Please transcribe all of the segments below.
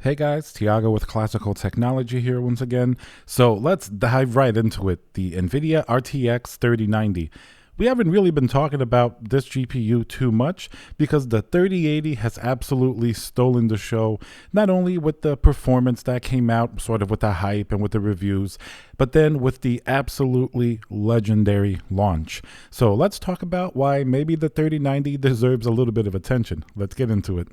Hey guys, Tiago with Classical Technology here once again. So let's dive right into it. The Nvidia RTX 3090. We haven't really been talking about this GPU too much because the 3080 has absolutely stolen the show, not only with the performance that came out, sort of with the hype and with the reviews, but then with the absolutely legendary launch. So let's talk about why maybe the 3090 deserves a little bit of attention. Let's get into it.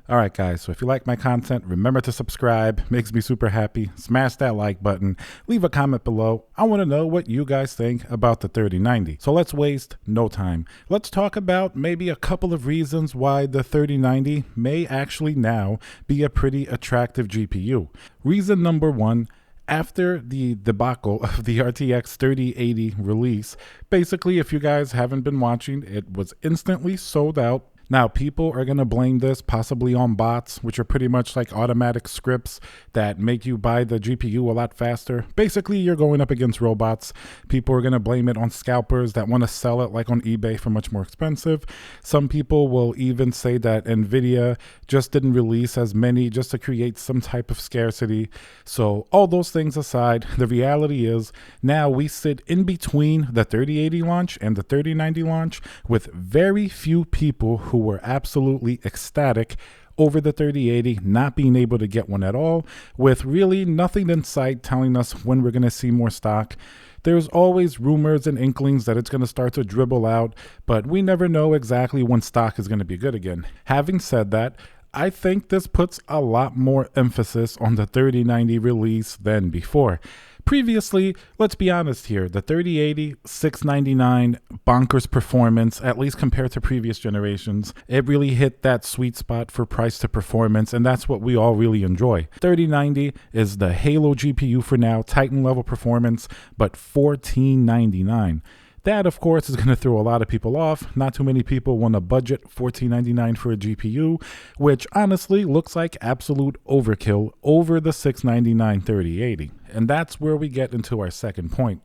All right, guys, so if you like my content, remember to subscribe. Makes me super happy. Smash that like button. Leave a comment below. I want to know what you guys think about the 3090. So let's waste no time. Let's talk about maybe a couple of reasons why the 3090 may actually now be a pretty attractive GPU. Reason number one, after the debacle of the RTX 3080 release, basically, if you guys haven't been watching, it was instantly sold out. Now, people are going to blame this possibly on bots, which are pretty much like automatic scripts that make you buy the GPU a lot faster. Basically, you're going up against robots. People are going to blame it on scalpers that want to sell it like on eBay for much more expensive. Some people will even say that Nvidia just didn't release as many just to create some type of scarcity. So all those things aside, the reality is now we sit in between the 3080 launch and the 3090 launch with very few people who were absolutely ecstatic over the 3080 not being able to get one at all, with really nothing in sight telling us when we're going to see more stock. There's always rumors and inklings that it's going to start to dribble out, but we never know exactly when stock is going to be good again. Having said that, I think this puts a lot more emphasis on the 3090 release than before. Previously, let's be honest here, the 3080, $699, bonkers performance, at least compared to previous generations. It really hit that sweet spot for price to performance, and that's what we all really enjoy. 3090 is the Halo GPU for now, Titan level performance, but $1499. That, of course, is going to throw a lot of people off. Not too many people want to budget $1499 for a GPU, which honestly looks like absolute overkill over the $699 3080. And that's where we get into our second point.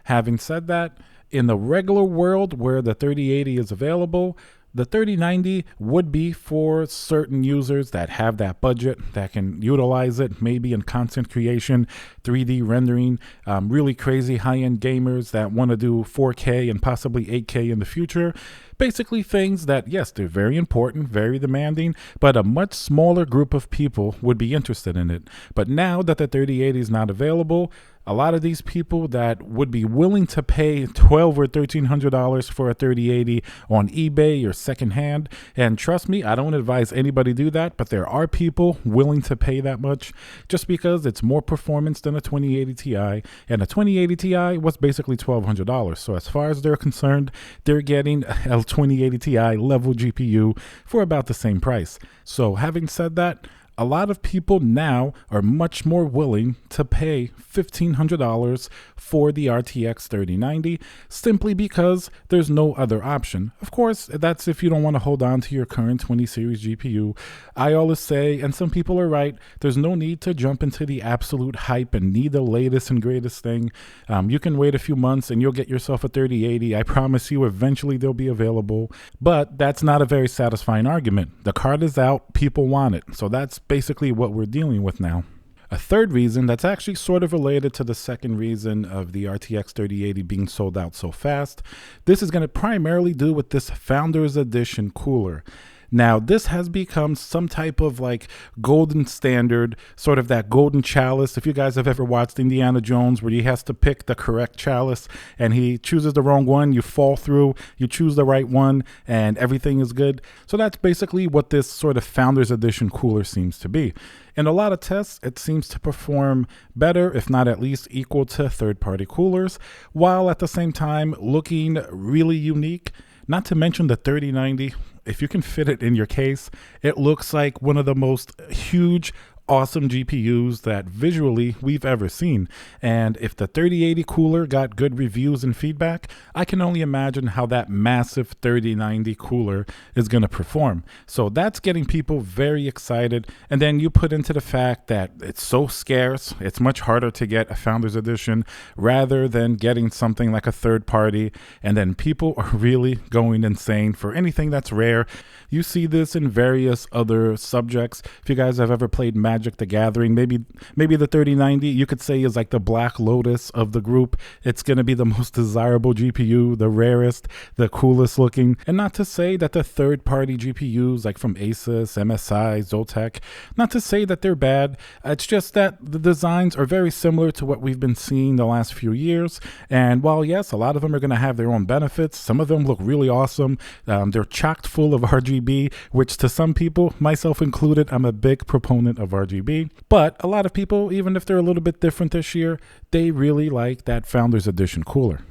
Having said that, in the regular world where the 3080 is available, the 3090 would be for certain users that have that budget, that can utilize it maybe in content creation, 3D rendering, really crazy high-end gamers that want to do 4K and possibly 8K in the future. Basically things that, yes, they're very important, very demanding, but a much smaller group of people would be interested in it. But now that the 3080 is not available, a lot of these people that would be willing to pay $1,200 or $1,300 for a 3080 on eBay or secondhand, and trust me, I don't advise anybody do that, but there are people willing to pay that much just because it's more performance than a 2080 Ti, and a 2080 Ti was basically $1,200. So as far as they're concerned, they're getting a 2080 Ti level GPU for about the same price. So having said that, a lot of people now are much more willing to pay $1,500 for the RTX 3090 simply because there's no other option. Of course, that's if you don't want to hold on to your current 20 series GPU. I always say, and some people are right, there's no need to jump into the absolute hype and need the latest and greatest thing. You can wait a few months and you'll get yourself a 3080. I promise you eventually they'll be available, but that's not a very satisfying argument. The card is out, people want it. So that's basically what we're dealing with now. A third reason that's actually sort of related to the second reason of the RTX 3080 being sold out so fast, this is going to primarily do with this Founders Edition cooler. Now, this has become some type of like golden standard, sort of that golden chalice. If you guys have ever watched Indiana Jones where he has to pick the correct chalice and he chooses the wrong one, you fall through, you choose the right one and everything is good. So that's basically what this sort of Founders Edition cooler seems to be. In a lot of tests, it seems to perform better, if not at least equal to third-party coolers, while at the same time looking really unique. Not to mention the 3090, if you can fit it in your case, it looks like one of the most huge awesome GPUs that visually we've ever seen. And if the 3080 cooler got good reviews and feedback, I can only imagine how that massive 3090 cooler is going to perform. So that's getting people very excited. And then you put into the fact that it's so scarce, it's much harder to get a Founders Edition rather than getting something like a third party. And then people are really going insane for anything that's rare. You see this in various other subjects. If you guys have ever played Magic the Gathering, maybe the 3090 you could say is like the Black Lotus of the group. It's going to be the most desirable GPU, the rarest, the coolest looking. And not to say that the third-party GPUs like from Asus, MSI, Zotac, not to say that they're bad. It's just that the designs are very similar to what we've been seeing the last few years. And while yes, a lot of them are going to have their own benefits, some of them look really awesome. They're chocked full of RGB, which to some people, myself included, I'm a big proponent of RGB. But a lot of people, even if they're a little bit different this year, they really like that Founders Edition cooler.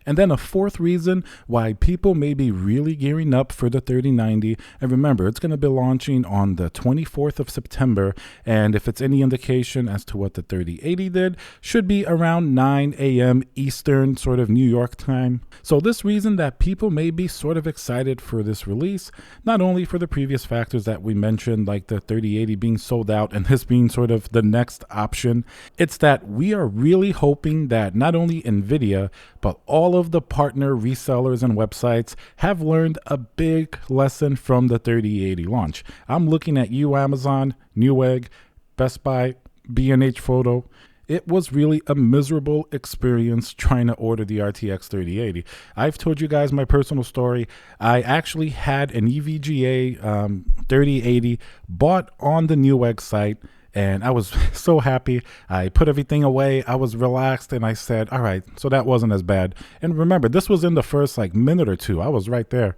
And then a fourth reason why people may be really gearing up for the 3090, and remember, it's going to be launching on the 24th of September, and if it's any indication as to what the 3080 did, should be around 9 a.m. Eastern, sort of New York time. So this reason that people may be sort of excited for this release, not only for the previous factors that we mentioned, like the 3080 being sold out and this being sort of the next option, it's that we are really hoping that not only Nvidia, but all of the partner resellers and websites have learned a big lesson from the 3080 launch. I'm looking at you, Amazon, Newegg, Best Buy, B&H Photo. It was really a miserable experience trying to order the RTX 3080. I've told you guys my personal story. I actually had an EVGA 3080 bought on the Newegg site, and I was so happy. I put everything away. I was relaxed, and I said, all right, so that wasn't as bad. And remember, this was in the first minute or two. I was right there.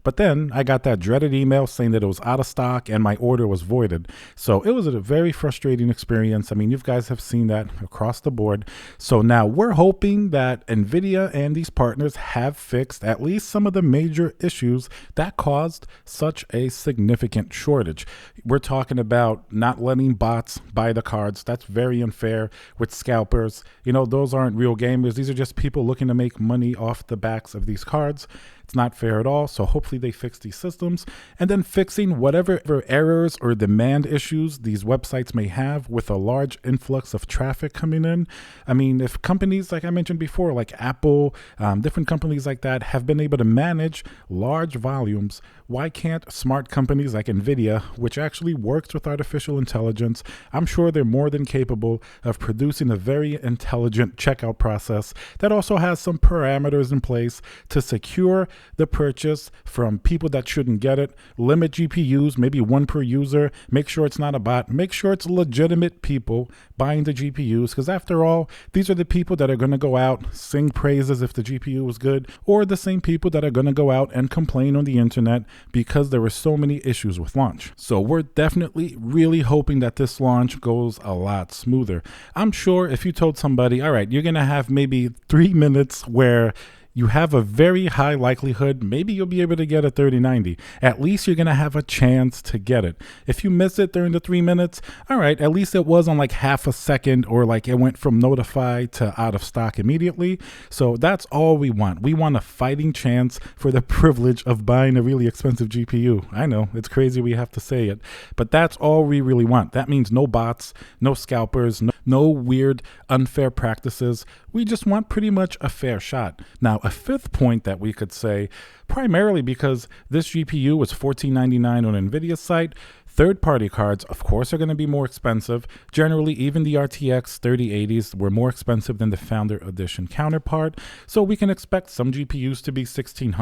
But then I got that dreaded email saying that it was out of stock and my order was voided. So it was a very frustrating experience. I mean, you guys have seen that across the board. So now we're hoping that Nvidia and these partners have fixed at least some of the major issues that caused such a significant shortage. We're talking about not letting bots buy the cards. That's very unfair with scalpers. You know, those aren't real gamers. These are just people looking to make money off the backs of these cards. It's not fair at all. So hopefully they fix these systems, and then fixing whatever errors or demand issues these websites may have with a large influx of traffic coming in. I mean, if companies, like I mentioned before, like Apple, different companies like that have been able to manage large volumes, why can't smart companies like Nvidia, which actually works with artificial intelligence, I'm sure they're more than capable of producing a very intelligent checkout process that also has some parameters in place to secure the purchase from people that shouldn't get it, limit GPUs, maybe one per user, make sure it's not a bot, make sure it's legitimate people buying the GPUs, because after all, these are the people that are going to go out, sing praises if the GPU was good, or the same people that are going to go out and complain on the internet because there were so many issues with launch. So we're definitely really hoping that this launch goes a lot smoother. I'm sure if you told somebody, all right, you're going to have maybe 3 minutes where you have a very high likelihood maybe you'll be able to get a 3090. At least you're going to have a chance to get it. If you miss it during the 3 minutes, all right, at least it was on half a second, or it went from notified to out of stock immediately. So that's all we want. We want a fighting chance for the privilege of buying a really expensive GPU. I know, it's crazy we have to say it, but that's all we really want. That means no bots, no scalpers, no weird, unfair practices. We just want pretty much a fair shot. Now, a fifth point that we could say, primarily because this GPU was $14.99 on Nvidia's site, third-party cards, of course, are going to be more expensive. Generally, even the RTX 3080s were more expensive than the Founder Edition counterpart. So we can expect some GPUs to be $1,600,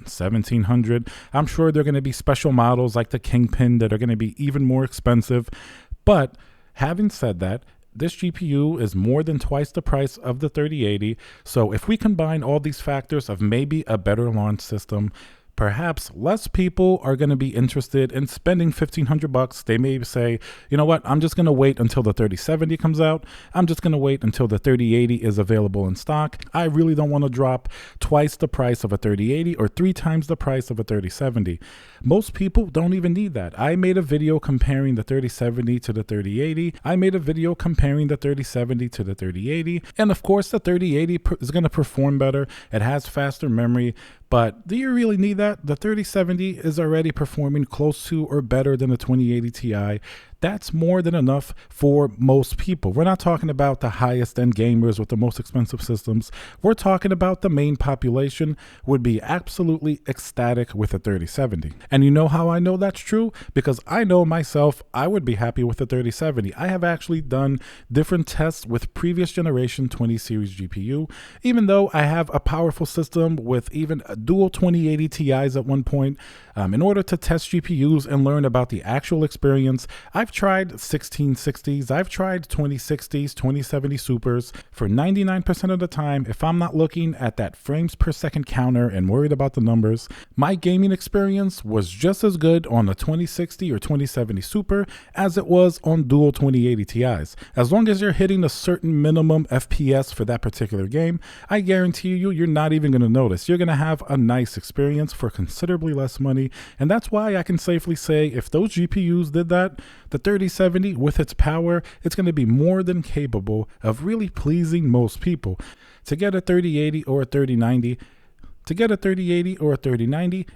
$1,700. I'm sure there are going to be special models like the Kingpin that are going to be even more expensive. But having said that, this GPU is more than twice the price of the 3080. So if we combine all these factors of maybe a better launch system, perhaps less people are going to be interested in spending $1,500. They may say, you know what, I'm just going to wait until the 3070 comes out. I'm just going to wait until the 3080 is available in stock. I really don't want to drop twice the price of a 3080 or 3 times the price of a 3070. Most people don't even need that. I made a video comparing the 3070 to the 3080. I made a video comparing the 3070 to the 3080. And of course, the 3080 is going to perform better. It has faster memory. But do you really need that? The 3070 is already performing close to or better than the 2080 Ti. That's more than enough for most people. We're not talking about the highest end gamers with the most expensive systems. We're talking about the main population would be absolutely ecstatic with a 3070. And you know how I know that's true? Because I know myself, I would be happy with the 3070. I have actually done different tests with previous generation 20 series GPU. Even though I have a powerful system with even a dual 2080 Ti's at one point, in order to test GPUs and learn about the actual experience, I've tried 1660s, I've tried 2060s, 2070 Supers. For 99% of the time, if I'm not looking at that frames per second counter and worried about the numbers, my gaming experience was just as good on the 2060 or 2070 Super as it was on dual 2080 Ti's. As long as you're hitting a certain minimum FPS for that particular game, I guarantee you, you're not even going to notice. You're going to have a nice experience for considerably less money. And that's why I can safely say if those GPUs did that, the 3070 with its power, it's going to be more than capable of really pleasing most people. To get a 3080 or a 3090,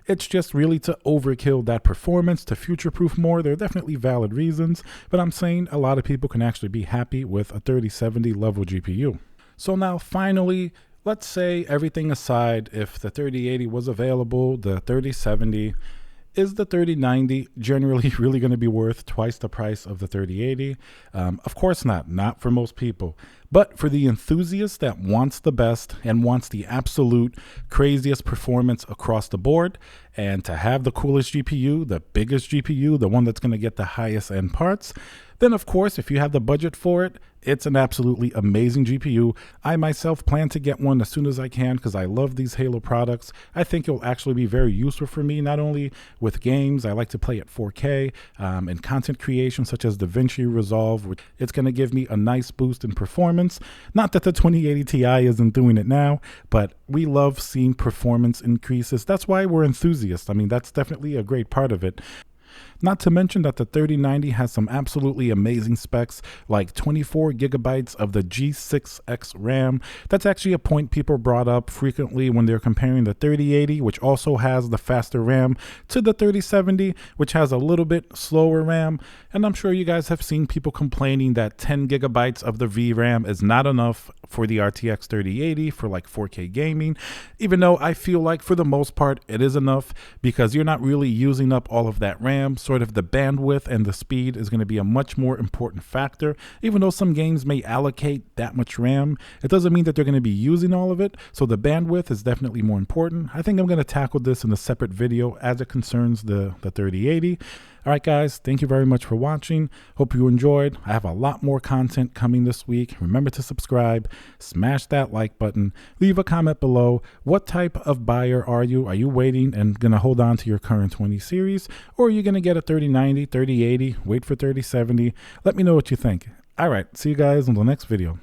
it's just really to overkill that performance, to future-proof more. There are definitely valid reasons, but I'm saying a lot of people can actually be happy with a 3070 level GPU. So now finally, let's say everything aside, if the 3080 was available, the 3070, is the 3090 generally really going to be worth twice the price of the 3080? Of course not for most people. But for the enthusiast that wants the best and wants the absolute craziest performance across the board, and to have the coolest GPU, the biggest GPU, the one that's going to get the highest end parts, then of course, if you have the budget for it, it's an absolutely amazing GPU. I myself plan to get one as soon as I can because I love these Halo products. I think it'll actually be very useful for me, not only with games. I like to play at 4K and content creation such as DaVinci Resolve. It's going to give me a nice boost in performance. Not that the 2080 Ti isn't doing it now, but we love seeing performance increases. That's why we're enthusiasts. I mean, that's definitely a great part of it. Not to mention that the 3090 has some absolutely amazing specs like 24 gigabytes of the G6X RAM. That's actually a point people brought up frequently when they're comparing the 3080, which also has the faster RAM, to the 3070, which has a little bit slower RAM. And I'm sure you guys have seen people complaining that 10 gigabytes of the VRAM is not enough for the RTX 3080 for like 4K gaming, even though I feel like for the most part it is enough because you're not really using up all of that RAM. Sort of the bandwidth and the speed is going to be a much more important factor. Even though some games may allocate that much RAM, it doesn't mean that they're going to be using all of it. So the bandwidth is definitely more important. I think I'm going to tackle this in a separate video as it concerns the 3080. All right, guys, thank you very much for watching. Hope you enjoyed. I have a lot more content coming this week. Remember to subscribe, smash that like button, leave a comment below. What type of buyer are you? Are you waiting and going to hold on to your current 20 series? Or are you going to get a 3090, 3080, wait for 3070? Let me know what you think. All right, see you guys in the next video.